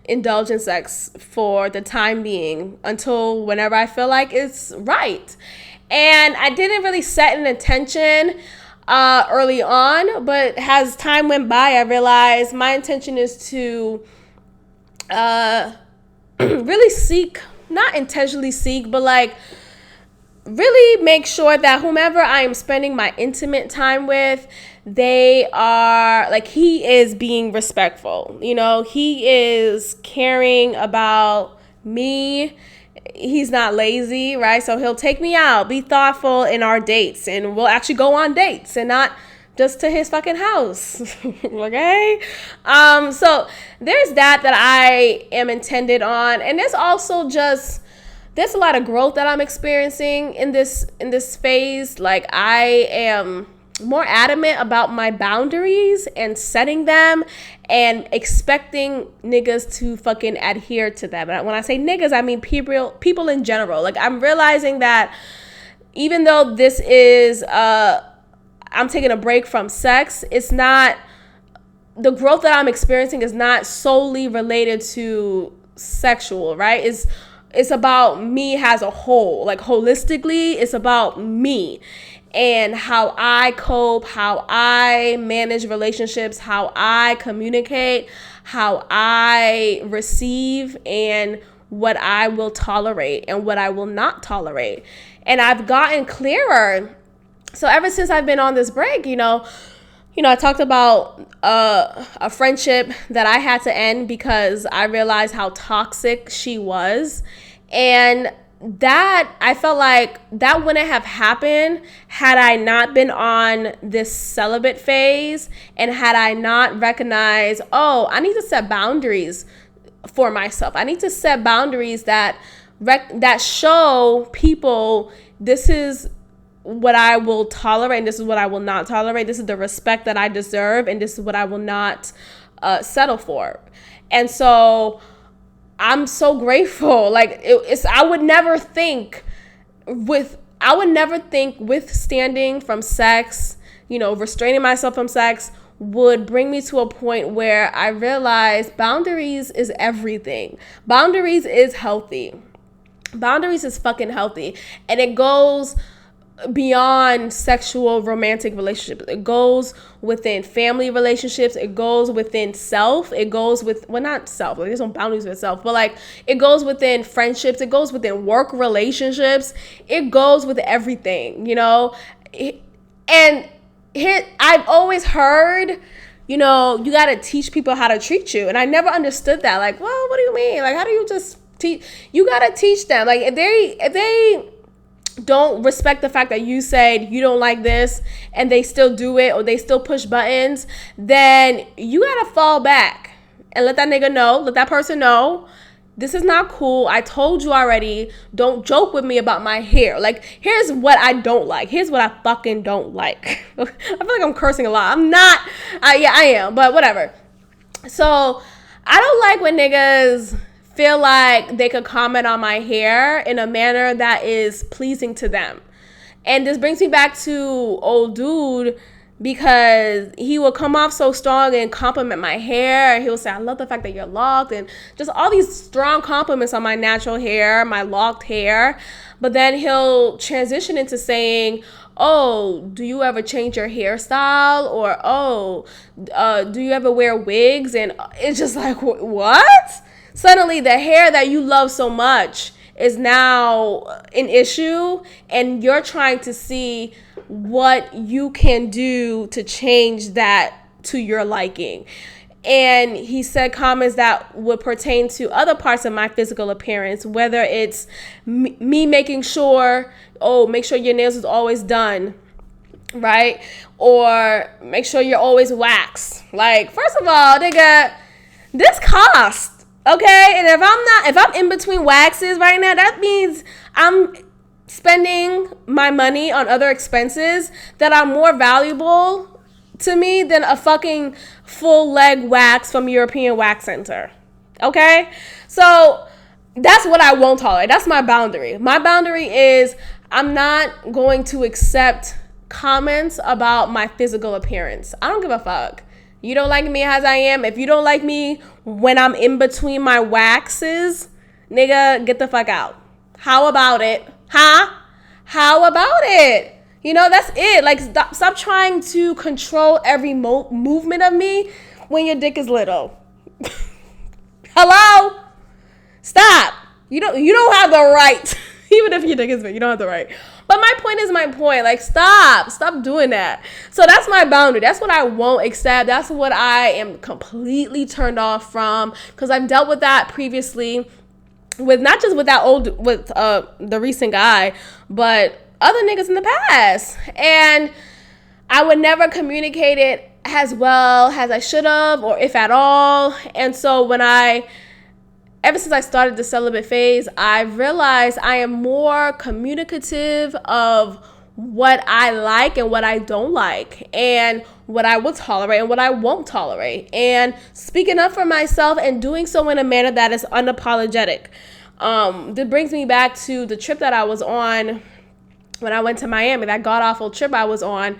indulge in sex for the time being until whenever I feel like it's right. And I didn't really set an intention early on, but as time went by, I realized my intention is to really seek, not intentionally seek, but like really make sure that whomever I am spending my intimate time with, they are like, he is being respectful. He is caring about me. He's not lazy, right? So he'll take me out, be thoughtful in our dates, and we'll actually go on dates and not just to his fucking house. Okay? So there's that I am intended on. And there's also there's a lot of growth that I'm experiencing in this phase. Like, I am more adamant about my boundaries and setting them and expecting niggas to fucking adhere to them. And when I say niggas, I mean people in general. Like, I'm realizing that even though this is, I'm taking a break from sex, it's not, the growth that I'm experiencing is not solely related to sexual, right? It's about me as a whole. Like, holistically, it's about me and how I cope, how I manage relationships, how I communicate, how I receive, and what I will tolerate and what I will not tolerate. And I've gotten clearer. So ever since I've been on this break, I talked about a friendship that I had to end because I realized how toxic she was. And that, I felt like that wouldn't have happened had I not been on this celibate phase, and had I not recognized, I need to set boundaries for myself. I need to set boundaries that show people this is what I will tolerate and this is what I will not tolerate. This is the respect that I deserve, and this is what I will not settle for. And so I'm so grateful. Like, I would never think with I would never think withstanding from sex, restraining myself from sex would bring me to a point where I realize boundaries is everything. Boundaries is healthy. Boundaries is fucking healthy. And it goes beyond sexual romantic relationships. It goes within family relationships. It goes within self. It goes with, well, not self, like there's no boundaries with self, but like it goes within friendships. It goes within work relationships. It goes with everything, and here I've always heard, you got to teach people how to treat you. And I never understood that. Like, well, what do you mean? Like, how do you just teach? You got to teach them. Like, if they don't respect the fact that you said you don't like this and they still do it, or they still push buttons, then you got to fall back and let that person know, this is not cool. I told you already. Don't joke with me about my hair. Like, here's what I don't like. Here's what I fucking don't like. I feel like I'm cursing a lot. I'm not. Yeah, I am. But whatever. So, I don't like when niggas feel like they could comment on my hair in a manner that is pleasing to them. And this brings me back to old dude, because he will come off so strong and compliment my hair. And he'll say, I love the fact that you're locked, and just all these strong compliments on my natural hair, my locked hair. But then he'll transition into saying, oh, do you ever change your hairstyle? Or, oh, do you ever wear wigs? And it's just like, what? Suddenly the hair that you love so much is now an issue, and you're trying to see what you can do to change that to your liking. And he said comments that would pertain to other parts of my physical appearance, whether it's me making sure, make sure your nails is always done, right? Or make sure you're always waxed. Like, first of all, nigga, this costs. Okay, and if I'm in between waxes right now, that means I'm spending my money on other expenses that are more valuable to me than a fucking full leg wax from European Wax Center. Okay, so that's what I won't tolerate. That's my boundary. My boundary is I'm not going to accept comments about my physical appearance. I don't give a fuck. You don't like me as I am. If you don't like me when I'm in between my waxes, nigga, get the fuck out. How about it? Huh? How about it? That's it. Like, stop trying to control every movement of me when your dick is little. Hello? Stop. You don't have the right. Even if your dick is big, you don't have the right. But my point is my point. Like, stop doing that. So that's my boundary. That's what I won't accept. That's what I am completely turned off from, because I've dealt with that previously with not just with the recent guy, but other niggas in the past. And I would never communicate it as well as I should have, or if at all. And so ever since I started the celibate phase, I've realized I am more communicative of what I like and what I don't like, and what I will tolerate and what I won't tolerate, and speaking up for myself and doing so in a manner that is unapologetic. This brings me back to the trip that I was on when I went to Miami, that god-awful trip I was on.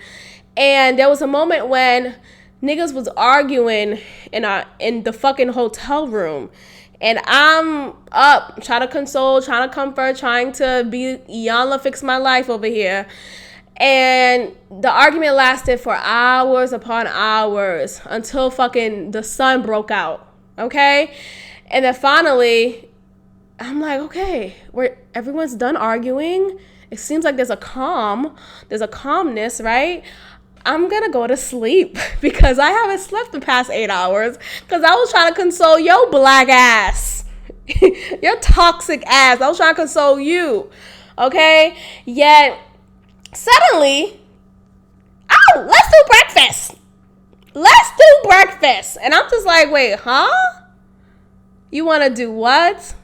And there was a moment when niggas was arguing in the fucking hotel room. And I'm up, trying to console, trying to comfort, trying to be Iyanla fix my life over here. And the argument lasted for hours upon hours until fucking the sun broke out, okay? And then finally, I'm like, okay, everyone's done arguing. It seems like there's a calmness, right? I'm going to go to sleep because I haven't slept the past 8 hours because I was trying to console your black ass, your toxic ass. I was trying to console you, okay? Yet, suddenly, let's do breakfast. And I'm just like, wait, huh? You want to do what?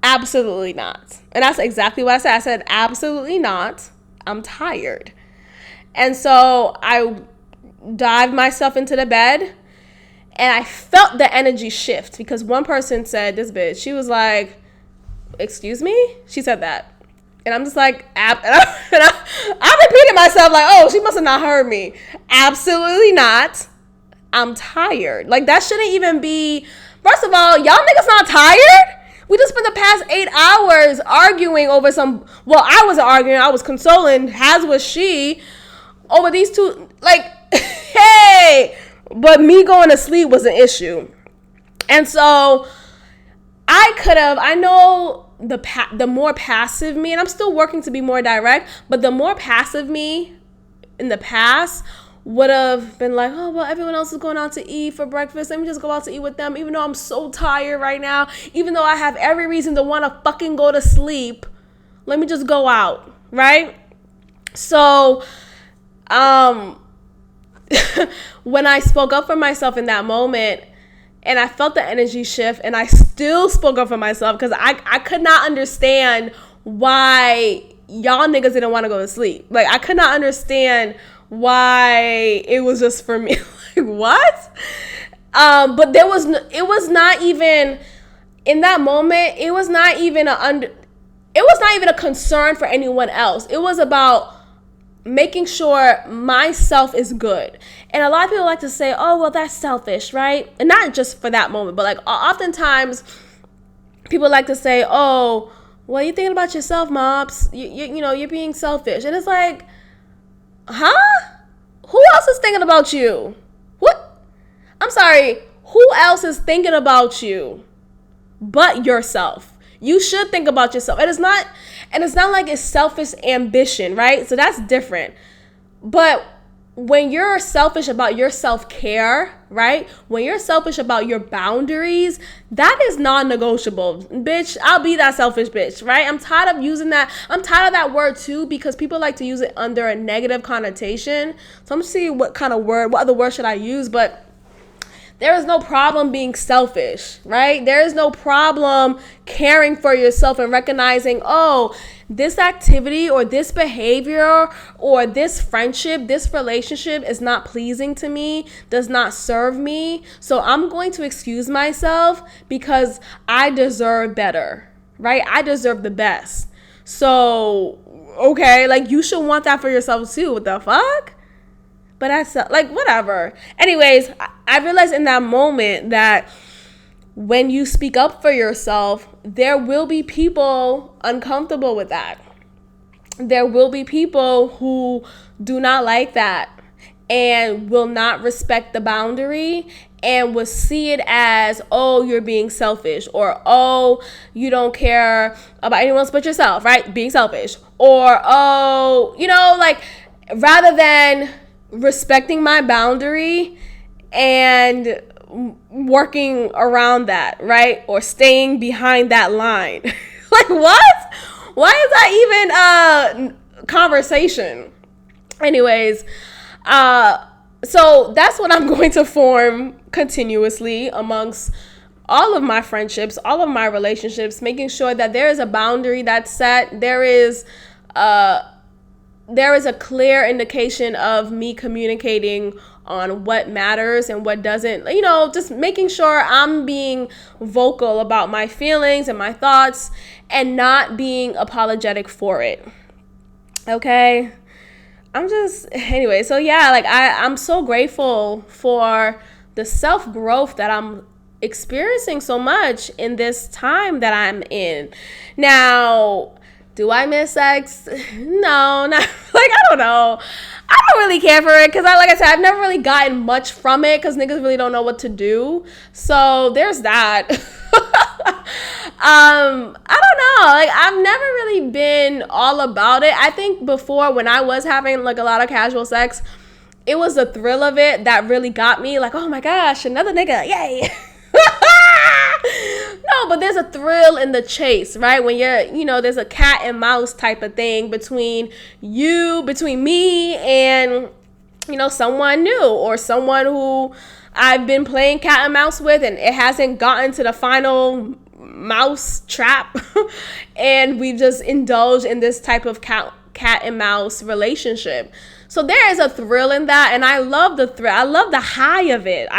Absolutely not. And that's exactly what I said. I said, absolutely not. I'm tired. And so I dived myself into the bed, and I felt the energy shift because one person said, this bitch, she was like, excuse me? She said that. And I'm just like, I repeated myself like, oh, she must have not heard me. Absolutely not. I'm tired. Like, that shouldn't even be. First of all, y'all niggas not tired? We just spent the past 8 hours arguing over some. Well, I wasn't arguing. I was consoling. As was she. Over these two. Like, hey. But me going to sleep was an issue. And so I know the more passive me, and I'm still working to be more direct, but the more passive me in the past would have been like, oh, well, everyone else is going out to eat for breakfast. Let me just go out to eat with them, even though I'm so tired right now, even though I have every reason to want to fucking go to sleep. Let me just go out, right? So, when I spoke up for myself in that moment, and I felt the energy shift, and I still spoke up for myself because I could not understand why y'all niggas didn't want to go to sleep. Like, I could not understand why it was just for me. Like, what? But it was not even, in that moment, it was not even a concern for anyone else. It was about making sure myself is good. And a lot of people like to say, oh, well, that's selfish, right? And not just for that moment, but like oftentimes people like to say, oh, well, you're thinking about yourself, Mops. You know, you're being selfish. And it's like, huh? Who else is thinking about you? What? I'm sorry. Who else is thinking about you but yourself? You should think about yourself. And it's not like it's selfish ambition, right? So that's different. But when you're selfish about your self-care, right? When you're selfish about your boundaries, that is non-negotiable. Bitch, I'll be that selfish bitch, right? I'm tired of using that. I'm tired of that word too, because people like to use it under a negative connotation. So I'm gonna see what other word should I use, but there is no problem being selfish, right? There is no problem caring for yourself and recognizing, oh, this activity or this behavior or this friendship, this relationship is not pleasing to me, does not serve me. So I'm going to excuse myself because I deserve better, right? I deserve the best. So, okay, like, you should want that for yourself too. What the fuck? But that's like, whatever. Anyways, I realized in that moment that when you speak up for yourself, there will be people uncomfortable with that. There will be people who do not like that and will not respect the boundary and will see it as, oh, you're being selfish, or, oh, you don't care about anyone else but yourself, right? Being selfish. Or, oh, you know, like, rather than respecting my boundary and working around that, right? Or staying behind that line. Like, what? Why is that even a conversation? Anyways, so that's what I'm going to form continuously amongst all of my friendships, all of my relationships, making sure that there is a boundary that's set. There is a clear indication of me communicating on what matters and what doesn't, you know, just making sure I'm being vocal about my feelings and my thoughts and not being apologetic for it. Okay. Anyway, so yeah, like I'm so grateful for the self-growth that I'm experiencing so much in this time that I'm in. Now, do I miss sex? No, not like, I don't know. I don't really care for it because, like I said, I've never really gotten much from it because niggas really don't know what to do. So there's that. I don't know. Like, I've never really been all about it. I think before, when I was having like a lot of casual sex, it was the thrill of it that really got me. Like, oh my gosh, another nigga, yay. No, but there's a thrill in the chase, right? When there's a cat and mouse type of thing between me and, someone new or someone who I've been playing cat and mouse with and it hasn't gotten to the final mouse trap. And we just indulge in this type of cat and mouse relationship. So there is a thrill in that. And I love the thrill. I love the high of it.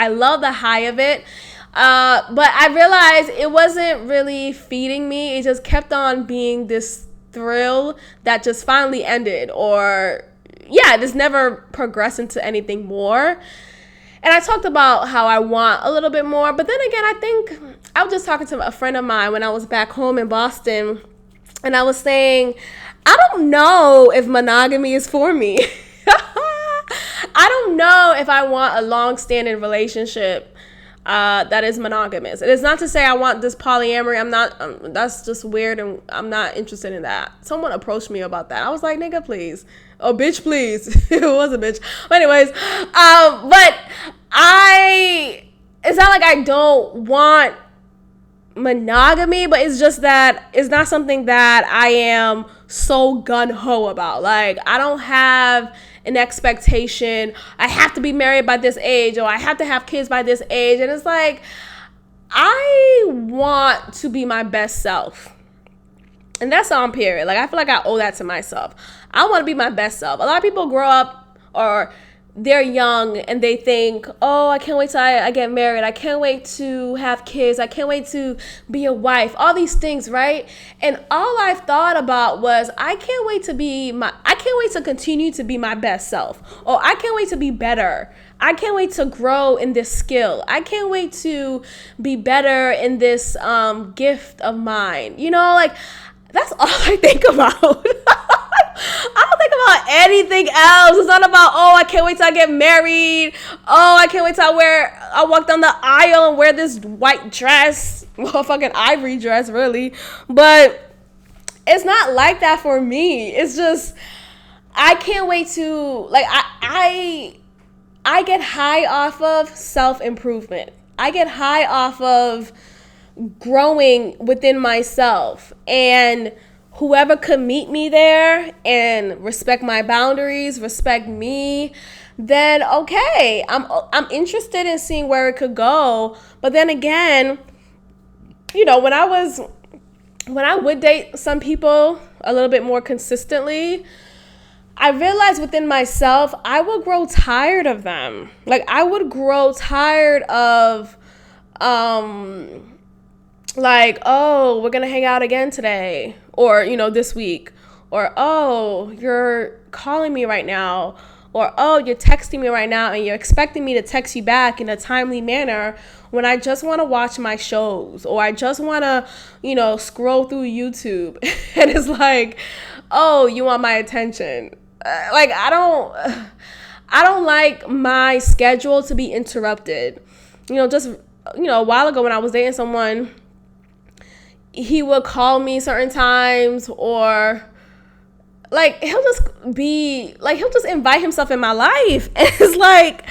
But I realized it wasn't really feeding me. It just kept on being this thrill that just finally ended, or yeah, just never progressed into anything more. And I talked about how I want a little bit more, but then again, I think I was just talking to a friend of mine when I was back home in Boston, and I was saying, I don't know if monogamy is for me. I don't know if I want a long-standing relationship that is monogamous. It is not to say I want this polyamory. I'm not. That's just weird, and I'm not interested in that. Someone approached me about that. I was like, nigga, please. Oh, bitch, please. It was a bitch. But anyways, but it's not like I don't want monogamy, but it's just that it's not something that I am so gun-ho about. Like, I don't have an expectation, I have to be married by this age, or I have to have kids by this age. And it's like, I want to be my best self. And that's on period. Like, I feel like I owe that to myself. I want to be my best self. A lot of people grow up, or they're young, and they think, oh, I can't wait till I get married. I can't wait to have kids. I can't wait to be a wife. All these things, right? And all I've thought about was, I can't wait to continue to be my best self. Or I can't wait to be better. I can't wait to grow in this skill. I can't wait to be better in this gift of mine. You know, like, that's all I think about. I don't think about anything else. It's not about, oh, I can't wait till I get married. Oh, I can't wait till I walk down the aisle and wear this white dress. Well, fucking ivory dress, really. But it's not like that for me. It's just, I can't wait to, like, I get high off of self-improvement. I get high off of growing within myself, and whoever could meet me there and respect my boundaries, respect me, then okay, I'm interested in seeing where it could go. But then again, you know, when I would date some people a little bit more consistently, I realized within myself, I would grow tired of them. Like, I would grow tired of like, oh, we're gonna hang out again today, or, you know, this week, or, oh, you're calling me right now, or, oh, you're texting me right now and you're expecting me to text you back in a timely manner when I just want to watch my shows, or I just want to, you know, scroll through YouTube. And it's like, oh, you want my attention. Like, I don't like my schedule to be interrupted. You know, just, you know, a while ago when I was dating someone, he would call me certain times, or like he'll just invite himself in my life. And it's like,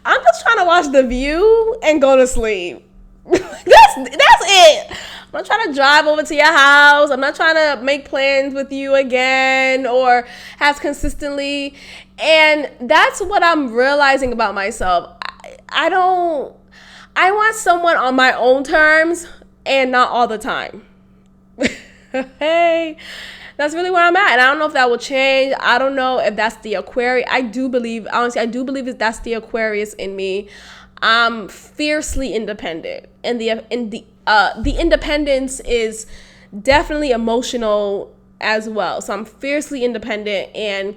I'm just trying to watch The View and go to sleep. That's it. I'm not trying to drive over to your house. I'm not trying to make plans with you again, or have consistently. And that's what I'm realizing about myself. I want someone on my own terms, and not all the time. Hey, that's really where I'm at. And I don't know if that will change. I don't know if that's the Aquarius. I do believe that that's the Aquarius in me. I'm fiercely independent, and the independence is definitely emotional as well. So I'm fiercely independent, and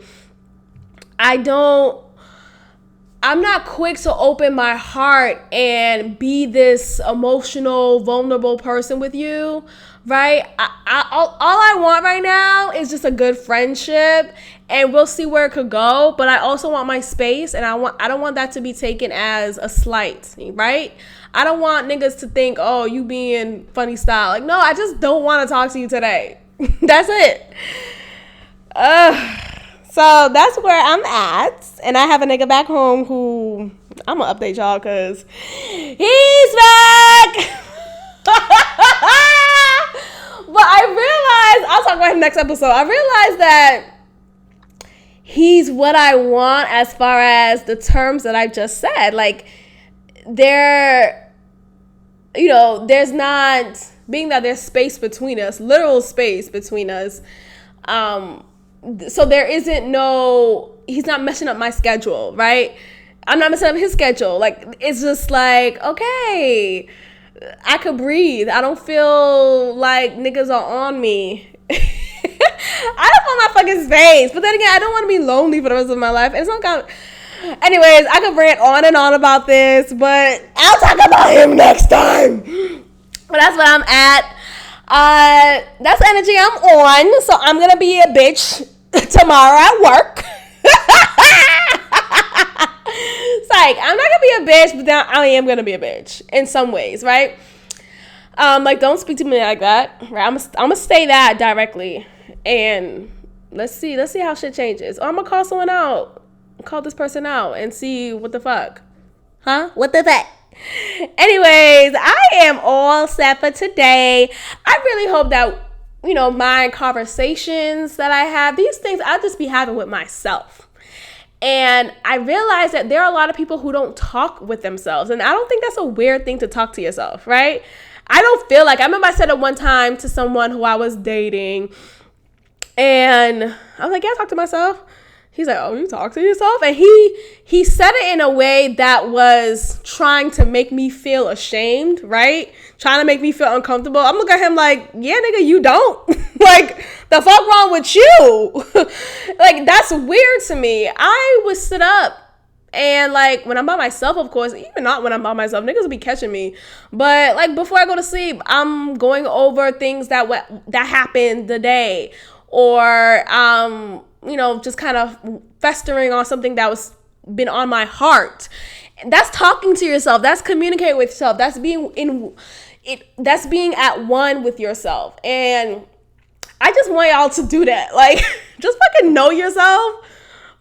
I'm not quick to open my heart and be this emotional, vulnerable person with you, right? All I want right now is just a good friendship, and we'll see where it could go. But I also want my space, and I don't want that to be taken as a slight, right? I don't want niggas to think, oh, you being funny style. Like, no, I just don't want to talk to you today. That's it. So that's where I'm at. And I have a nigga back home who, I'm going to update y'all because he's back. But I realized, I'll talk about him next episode. I realized that he's what I want as far as the terms that I just said. Like, there's not, being that there's space between us, literal space between us. So there isn't he's not messing up my schedule, right? I'm not messing up his schedule. Like, it's just like, okay, I could breathe. I don't feel like niggas are on me. I don't want my fucking space. But then again, I don't want to be lonely for the rest of my life. And it's not kind of... Anyways, I could rant on and on about this, but I'll talk about him next time. But that's what I'm at. That's the energy I'm on. So I'm going to be a bitch tomorrow at work. It's like, I'm not going to be a bitch, but then I am going to be a bitch in some ways, right? Like, don't speak to me like that, right? I'm going to say that directly. And let's see how shit changes. Or I'm going to call someone out. Call this person out and see what the fuck. Huh? What the fuck? Anyways, I am all set for today. I really hope that, my conversations that I have, these things I'll just be having with myself. And I realize that there are a lot of people who don't talk with themselves. And I don't think that's a weird thing to talk to yourself, right? I don't feel like, I remember I said it one time to someone who I was dating. And I was like, yeah, I talk to myself. He's like, oh, you talk to yourself? And he said it in a way that was trying to make me feel ashamed, right? Trying to make me feel uncomfortable. I'm looking at him like, yeah, nigga, you don't. Like, the fuck wrong with you? Like, that's weird to me. I would sit up and, like, when I'm by myself, of course, even not when I'm by myself, niggas will be catching me. But, like, before I go to sleep, I'm going over things that happened the day. Or, just kind of festering on something that was been on my heart. That's talking to yourself. That's communicating with yourself. That's being at one with yourself. And I just want y'all to do that. Like, just fucking know yourself.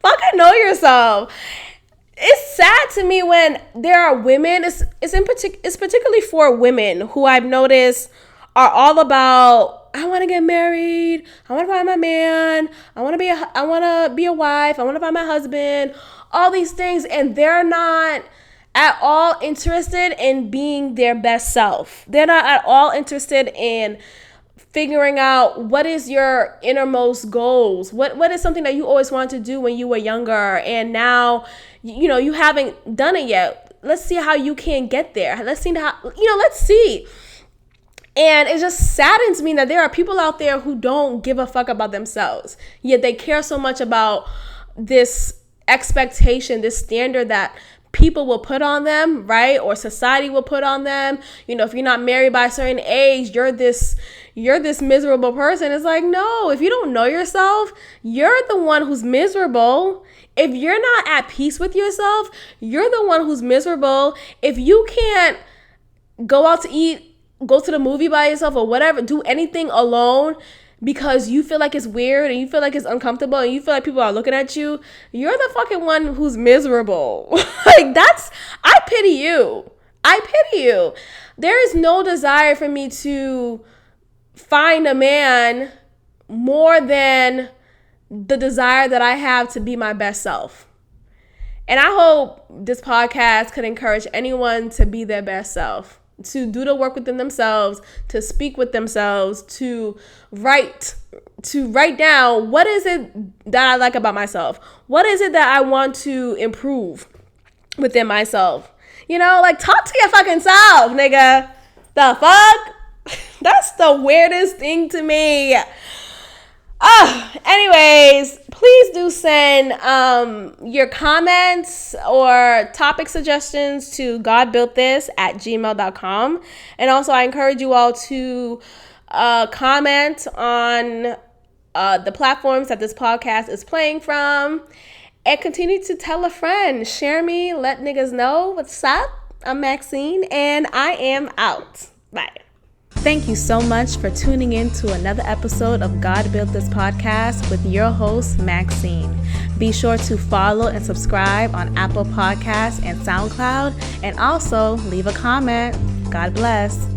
Fucking know yourself. It's sad to me when there are women. It's particularly for women who I've noticed are all about, I want to get married. I want to find my man. I want to be a wife. I want to find my husband. All these things. And they're not at all interested in being their best self. They're not at all interested in figuring out what is your innermost goals. What is something that you always wanted to do when you were younger. And now, you haven't done it yet. Let's see how you can get there. Let's see. And it just saddens me that there are people out there who don't give a fuck about themselves. Yet they care so much about this expectation, this standard that people will put on them, right? Or society will put on them. If you're not married by a certain age, you're this miserable person. It's like, no, if you don't know yourself, you're the one who's miserable. If you're not at peace with yourself, you're the one who's miserable. If you can't go out to eat, go to the movie by yourself or whatever, do anything alone because you feel like it's weird and you feel like it's uncomfortable and you feel like people are looking at you, you're the fucking one who's miserable. Like, I pity you. There is no desire for me to find a man more than the desire that I have to be my best self. And I hope this podcast could encourage anyone to be their best self, to do the work within themselves, to speak with themselves, to write down what is it that I like about myself? What is it that I want to improve within myself? Like, talk to your fucking self, nigga. The fuck? That's the weirdest thing to me. Anyways, please do send your comments or topic suggestions to godbuiltthis@gmail.com. And also, I encourage you all to comment on the platforms that this podcast is playing from. And continue to tell a friend. Share me. Let niggas know what's up. I'm Maxine, and I am out. Bye. Thank you so much for tuning in to another episode of God Built This Podcast with your host, Maxine. Be sure to follow and subscribe on Apple Podcasts and SoundCloud, and also leave a comment. God bless.